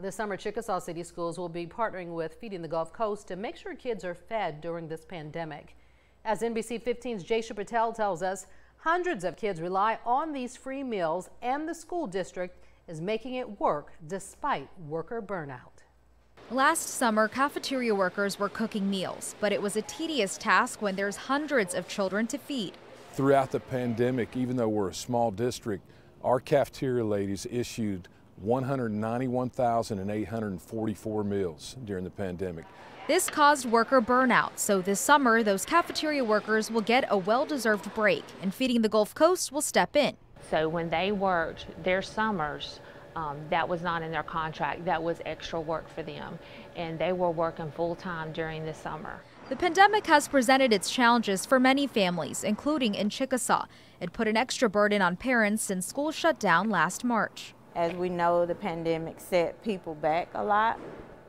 This summer, Chickasaw City Schools will be partnering with Feeding the Gulf Coast to make sure kids are fed during this pandemic. As NBC 15's Jaisha Patel tells us, hundreds of kids rely on these free meals, and the school district is making it work despite worker burnout. Last summer, cafeteria workers were cooking meals, but it was a tedious task when there's hundreds of children to feed. Throughout the pandemic, even though we're a small district, our cafeteria ladies issued 191,844 meals during the pandemic. This caused worker burnout, so this summer those cafeteria workers will get a well-deserved break, and Feeding the Gulf Coast will step in. So when they worked their summers, that was not in their contract. That was extra work for them, and they were working full-time during the summer. The pandemic has presented its challenges for many families, including in Chickasaw. It put an extra burden on parents since school shut down last March. As we know, the pandemic set people back a lot,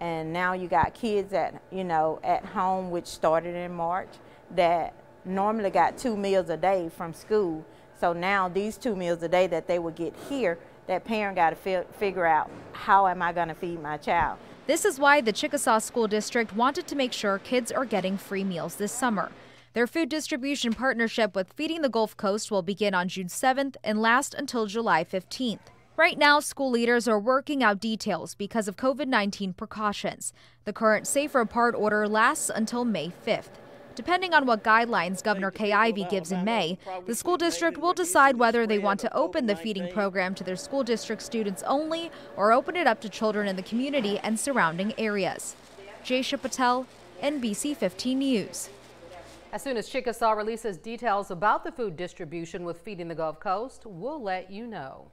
and now you got kids at home, which started in March, that normally got 2 meals a day from school. So now these 2 meals a day that they would get here, that parent got to figure out, how am I going to feed my child? This is why the Chickasaw School District wanted to make sure kids are getting free meals this summer. Their food distribution partnership with Feeding the Gulf Coast will begin on June 7th and last until July 15th. Right now, school leaders are working out details because of COVID-19 precautions. The current Safer Apart order lasts until May 5th. Depending on what guidelines Governor Kay Ivey gives in May, the school district will decide whether they want to open the feeding program to their school district students only or open it up to children in the community and surrounding areas. Jaisha Patel, NBC 15 News. As soon as Chickasaw releases details about the food distribution with Feeding the Gulf Coast, we'll let you know.